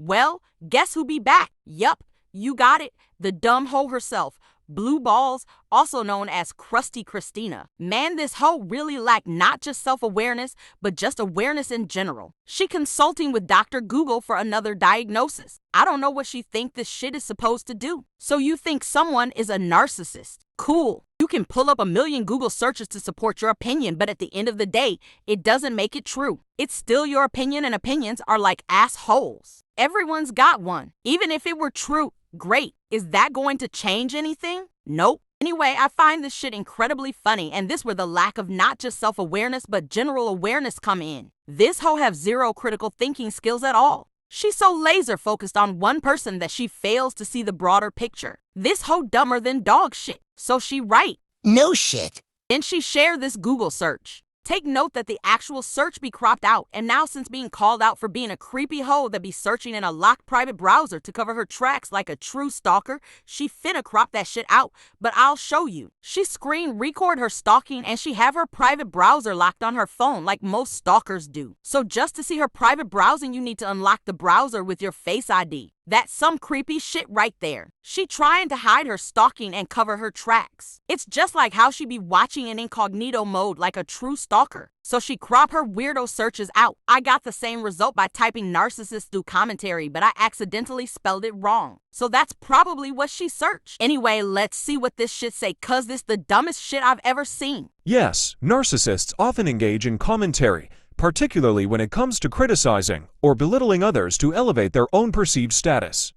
Well, guess who be back? Yup, you got it. The dumb hoe herself. Blue Balls, also known as Krusty Christina. Man, this hoe really lacked not just self-awareness, but just awareness in general. She consulting with Dr. Google for another diagnosis. I don't know what she think this shit is supposed to do. So you think someone is a narcissist? Cool. You can pull up a million Google searches to support your opinion, but at the end of the day, it doesn't make it true. It's still your opinion, and opinions are like assholes. Everyone's got one. Even if it were true, great. Is that going to change anything? Nope. Anyway, I find this shit incredibly funny, and this where the lack of not just self-awareness but general awareness come in. This hoe have zero critical thinking skills at all. She's so laser focused on one person that she fails to see the broader picture. This hoe dumber than dog shit. So she right. No shit. Then she shared this Google search. Take note that the actual search be cropped out, and now since being called out for being a creepy hoe that be searching in a locked private browser to cover her tracks like a true stalker, she finna crop that shit out, but I'll show you. She screen record her stalking and she have her private browser locked on her phone like most stalkers do. So just to see her private browsing, you need to unlock the browser with your Face ID. That's some creepy shit right there. She trying to hide her stalking and cover her tracks. It's just like how she be watching in incognito mode like a true stalker. So she crop her weirdo searches out. I got the same result by typing narcissist through commentary, but I accidentally spelled it wrong. So that's probably what she searched. Anyway, let's see what this shit say, cause this the dumbest shit I've ever seen. Yes, narcissists often engage in commentary, particularly when it comes to criticizing or belittling others to elevate their own perceived status.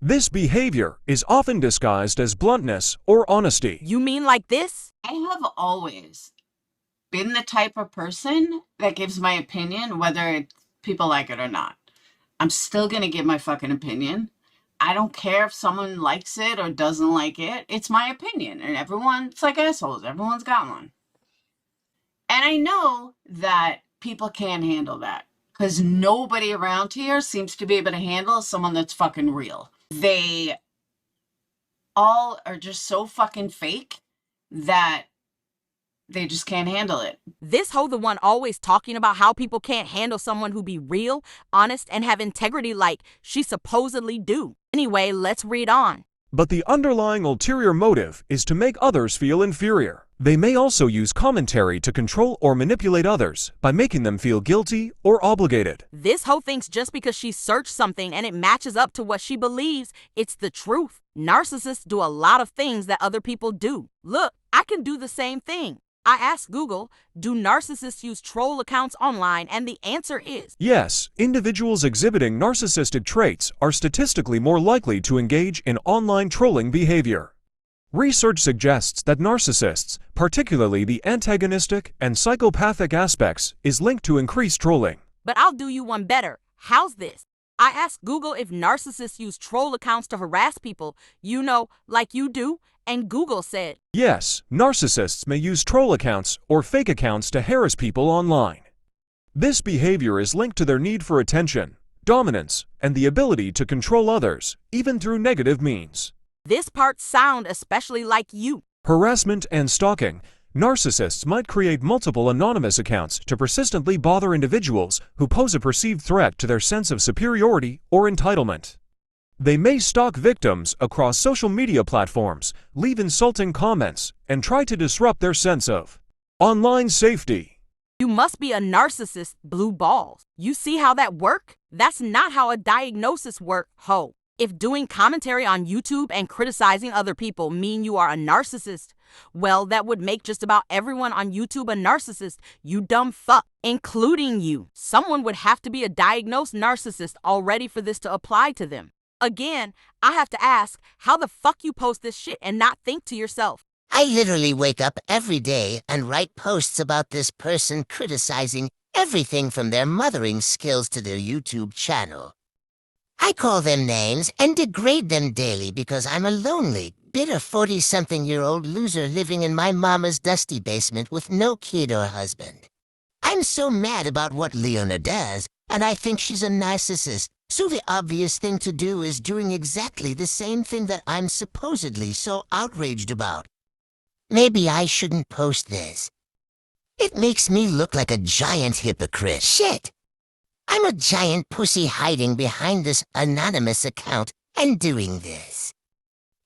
This behavior is often disguised as bluntness or honesty. You mean like this? I have always been the type of person that gives my opinion, whether people like it or not. I'm still gonna give my fucking opinion. I don't care if someone likes it or doesn't like it. It's my opinion, and it's like assholes. Everyone's got one. And I know that people can't handle that because nobody around here seems to be able to handle someone that's fucking real. They all are just so fucking fake that they just can't handle it. This hoe the one always talking about how people can't handle someone who be real, honest, and have integrity like she supposedly do. Anyway, let's read on. But the underlying ulterior motive is to make others feel inferior. They may also use commentary to control or manipulate others by making them feel guilty or obligated. This hoe thinks just because she searched something and it matches up to what she believes, it's the truth. Narcissists do a lot of things that other people do. Look, I can do the same thing. I asked Google, do narcissists use troll accounts online? And the answer is yes, individuals exhibiting narcissistic traits are statistically more likely to engage in online trolling behavior. Research suggests that narcissists, particularly the antagonistic and psychopathic aspects, is linked to increased trolling. But I'll do you one better. How's this? I asked Google if narcissists use troll accounts to harass people, you know, like you do, and Google said, yes, narcissists may use troll accounts or fake accounts to harass people online. This behavior is linked to their need for attention, dominance, and the ability to control others, even through negative means. This part sound especially like you. Harassment and stalking. Narcissists might create multiple anonymous accounts to persistently bother individuals who pose a perceived threat to their sense of superiority or entitlement. They may stalk victims across social media platforms, leave insulting comments, and try to disrupt their sense of online safety. You must be a narcissist, Blue Balls. You see how that work? That's not how a diagnosis work, ho. If doing commentary on YouTube and criticizing other people mean you are a narcissist, well, that would make just about everyone on YouTube a narcissist, you dumb fuck, including you. Someone would have to be a diagnosed narcissist already for this to apply to them. Again, I have to ask, how the fuck you post this shit and not think to yourself, I literally wake up every day and write posts about this person criticizing everything from their mothering skills to their YouTube channel. I call them names and degrade them daily because I'm a lonely, bitter 40-something-year-old loser living in my mama's dusty basement with no kid or husband. I'm so mad about what Leona does, and I think she's a narcissist, so the obvious thing to do is doing exactly the same thing that I'm supposedly so outraged about. Maybe I shouldn't post this. It makes me look like a giant hypocrite. Shit! I'm a giant pussy hiding behind this anonymous account and doing this.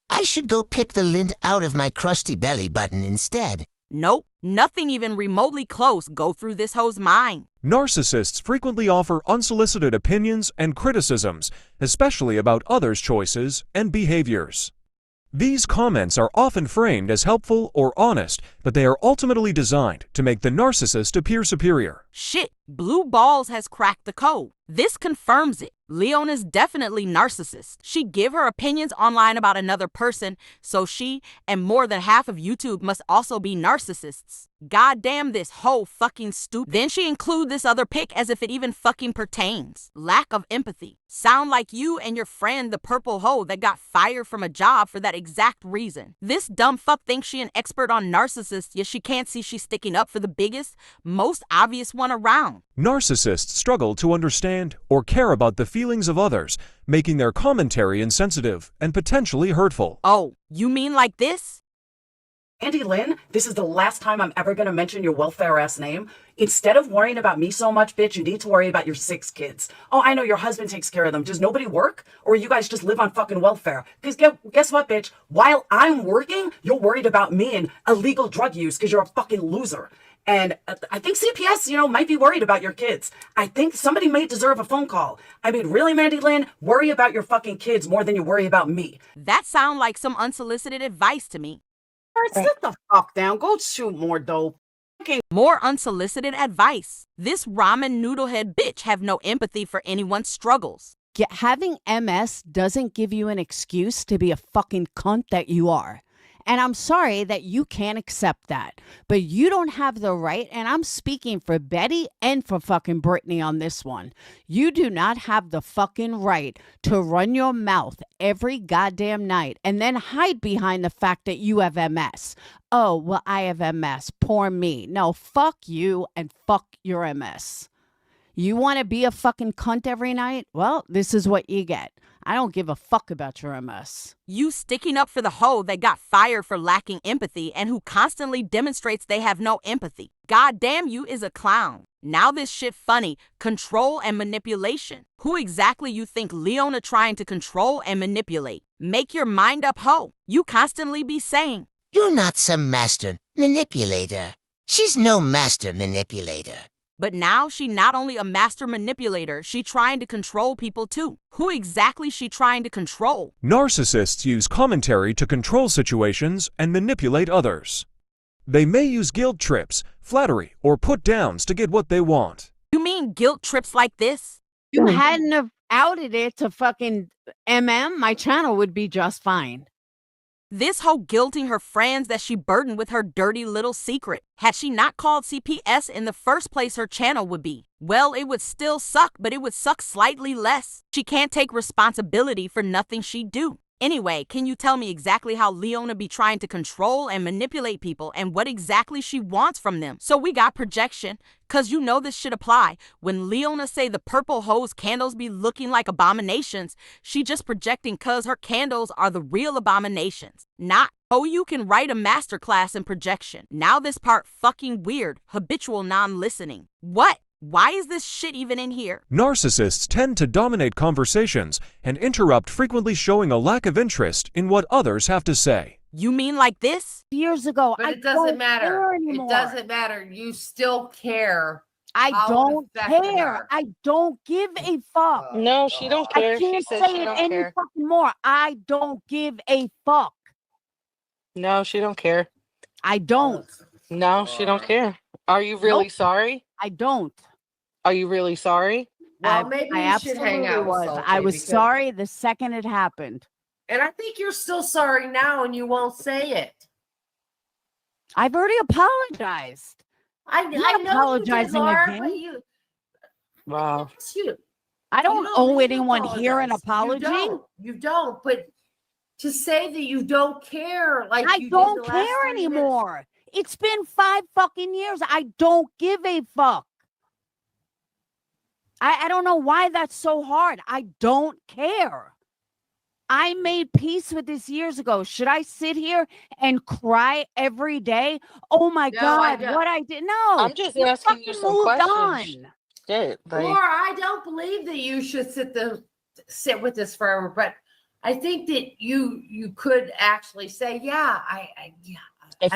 I should go pick the lint out of my crusty belly button instead. Nope, nothing even remotely close go through this hoe's mind. Narcissists frequently offer unsolicited opinions and criticisms, especially about others' choices and behaviors. These comments are often framed as helpful or honest, but they are ultimately designed to make the narcissist appear superior. Shit, Blue Balls has cracked the code. This confirms it. Leona's definitely narcissist. She give her opinions online about another person, so she and more than half of YouTube must also be narcissists. Goddamn this hoe fucking stupid. Then she include this other pic as if it even fucking pertains. Lack of empathy. Sound like you and your friend the purple hoe that got fired from a job for that exact reason. This dumb fuck thinks she an expert on narcissists, yet she can't see she's sticking up for the biggest, most obvious one around. Narcissists struggle to understand or care about the feelings of others, making their commentary insensitive and potentially hurtful. Oh, you mean like this? Andy Lynn, this is the last time I'm ever going to mention your welfare-ass name. Instead of worrying about me so much, bitch, you need to worry about your 6 kids. Oh, I know your husband takes care of them. Does nobody work? Or you guys just live on fucking welfare? Because guess what, bitch? While I'm working, you're worried about me and illegal drug use because you're a fucking loser. And I think CPS, might be worried about your kids. I think somebody may deserve a phone call. I mean, really, Mandy Lynn, worry about your fucking kids more than you worry about me. That sound like some unsolicited advice to me. Sit the fuck down. Go shoot more dope. More unsolicited advice. This ramen noodlehead bitch have no empathy for anyone's struggles. Having MS doesn't give you an excuse to be a fucking cunt that you are. And I'm sorry that you can't accept that. But you don't have the right, and I'm speaking for Betty and for fucking Brittany on this one. You do not have the fucking right to run your mouth every goddamn night and then hide behind the fact that you have MS. Oh, well, I have MS. Poor me. No, fuck you and fuck your MS. You want to be a fucking cunt every night? Well, this is what you get. I don't give a fuck about your MS. You sticking up for the hoe that got fired for lacking empathy and who constantly demonstrates they have no empathy. Goddamn, you is a clown. Now this shit funny. Control and manipulation. Who exactly you think Leona trying to control and manipulate? Make your mind up, hoe. You constantly be saying, You're not some master manipulator. She's no master manipulator. but now she not only a master manipulator, she trying to control people too. Who exactly she trying to control? Narcissists use commentary to control situations and manipulate others. They may use guilt trips, flattery, or put-downs to get what they want. You mean guilt trips like this? You hadn't have outed it to fucking my channel would be just fine. This hoe guilting her friends that she burdened with her dirty little secret. Had she not called CPS in the first place, her channel would be. Well, it would still suck, but it would suck slightly less. She can't take responsibility for nothing she do. Anyway, can you tell me exactly how Leona be trying to control and manipulate people and what exactly she wants from them? So we got projection, cause you know this should apply. When Leona say the purple hoe's candles be looking like abominations, she just projecting cause her candles are the real abominations. Not, oh, you can write a masterclass in projection. Now this part fucking weird, habitual non-listening. What? Why is this shit even in here? Narcissists tend to dominate conversations and interrupt, frequently showing a lack of interest in what others have to say. You mean like this? Years ago, But I it doesn't don't matter. care It anymore. doesn't matter. You still care. I how it don't affected care. her. I don't give a fuck. No, she don't I care. She can't said say she it don't any care. fucking more. I don't give a fuck. No, she don't care. I don't. No, she don't care. Are you really Nope. sorry? I don't. Are you really sorry? Well, maybe I you should hang absolutely out with was. Salty I was because- sorry the second it happened. And I think you're still sorry now and you won't say it. I've already apologized. I not know apologizing you did, Laura, again. but you, Wow. yes, you, I don't you owe need to anyone here an apologize. apology. You don't. But to say that you don't care, like I you did don't the last care 30 minutes- anymore. It's been 5 fucking years. I don't give a fuck. I don't know why that's so hard. I don't care. I made peace with this years ago. Should I sit here and cry every day? Oh my No, I God, don't. what I did. No. I'm just you asking you fucking some moved questions. on. shit. Like, Laura, I don't believe that you should sit with this forever, but I think that you could actually say, yeah, I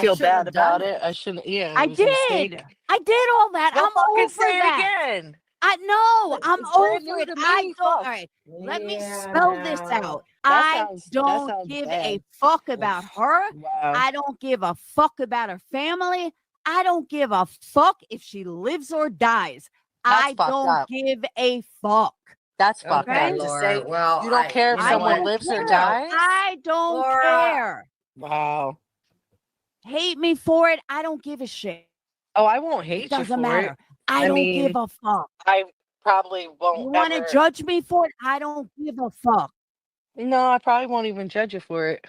feel shouldn't bad have done about it. I shouldn't. Yeah, I it was a mistake. did. I did all that. Well, I'm fucking over say it that. again. I know. I'm It's brand over new it. to I me. don't. All Fuck. right. Let me Yeah, spell this no. out. That I sounds don't give a bad. fuck about her. Wow. I don't give a fuck about her family. I don't give a fuck if she lives or dies. That's I fucked don't up. give a fuck. That's fucked Okay, up. To Laura. say Well, you don't care if I someone don't lives or care. dies. I don't Laura. care. Wow. Hate me for it. I don't give a shit. Oh, I won't It hate you doesn't for matter. it. I I don't mean, give a fuck. I probably You won't want to ever. judge me for it? I don't give a fuck. No, I probably won't even judge you for it.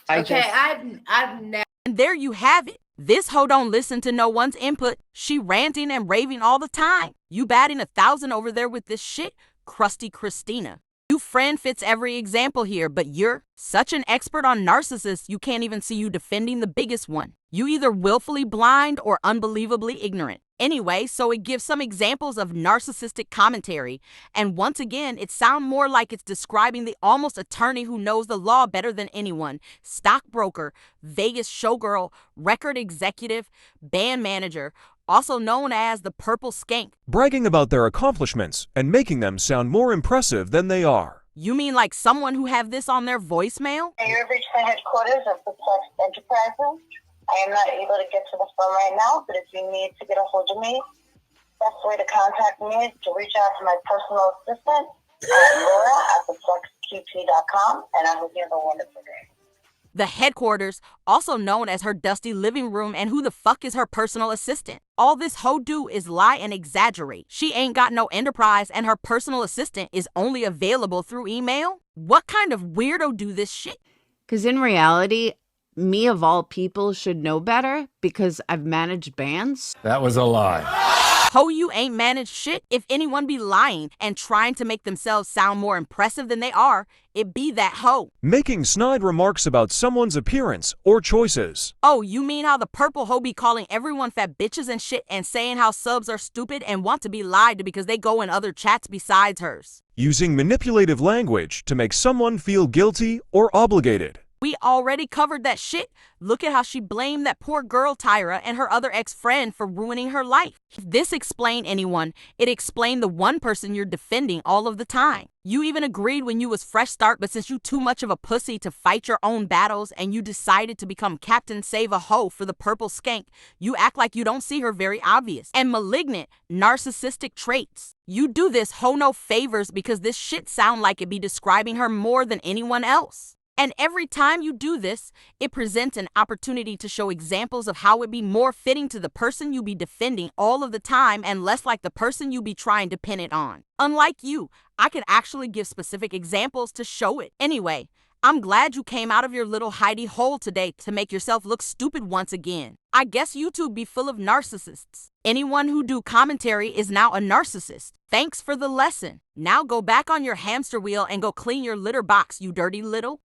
Okay, I've never. And there you have it. This hoe don't listen to no one's input. She ranting and raving all the time. You batting 1,000 over there with this shit, crusty Christina. You friend fits every example here, but you're such an expert on narcissists you can't even see you defending the biggest one. You either willfully blind or unbelievably ignorant. Anyway, so it gives some examples of narcissistic commentary, and once again, it sounds more like it's describing the almost attorney who knows the law better than anyone, stockbroker, Vegas showgirl, record executive, band manager, also known as the purple skank. Bragging about their accomplishments and making them sound more impressive than they are. You mean like someone who have this on their voicemail? You have reached the headquarters of Perplex Enterprises. I am not able to get to the phone right now, but if you need to get a hold of me, best way to contact me is to reach out to my personal assistant at laura@perplexqt.com, and I hope you have a wonderful day. The headquarters, also known as her dusty living room, and who the fuck is her personal assistant? All this hoe do is lie and exaggerate. She ain't got no enterprise and her personal assistant is only available through email? What kind of weirdo do this shit? Because in reality, me of all people should know better because I've managed bands. That was a lie. Ho, you ain't managed shit. If anyone be lying and trying to make themselves sound more impressive than they are, it be that hoe. Making snide remarks about someone's appearance or choices. Oh, you mean how the purple hoe be calling everyone fat bitches and shit and saying how subs are stupid and want to be lied to because they go in other chats besides hers? Using manipulative language to make someone feel guilty or obligated. We already covered that shit. Look at how she blamed that poor girl Tyra and her other ex-friend for ruining her life. If this explained anyone, it explained the one person you're defending all of the time. You even agreed when you was fresh start, but since you too much of a pussy to fight your own battles and you decided to become Captain Save a Hoe for the purple skank, you act like you don't see her very obvious and malignant narcissistic traits. You do this hoe no favors because this shit sound like it be describing her more than anyone else. And every time you do this, it presents an opportunity to show examples of how it be more fitting to the person you be defending all of the time and less like the person you be trying to pin it on. Unlike you, I can actually give specific examples to show it. Anyway, I'm glad you came out of your little hidey hole today to make yourself look stupid once again. I guess YouTube be full of narcissists. Anyone who do commentary is now a narcissist. Thanks for the lesson. Now go back on your hamster wheel and go clean your litter box, you dirty little.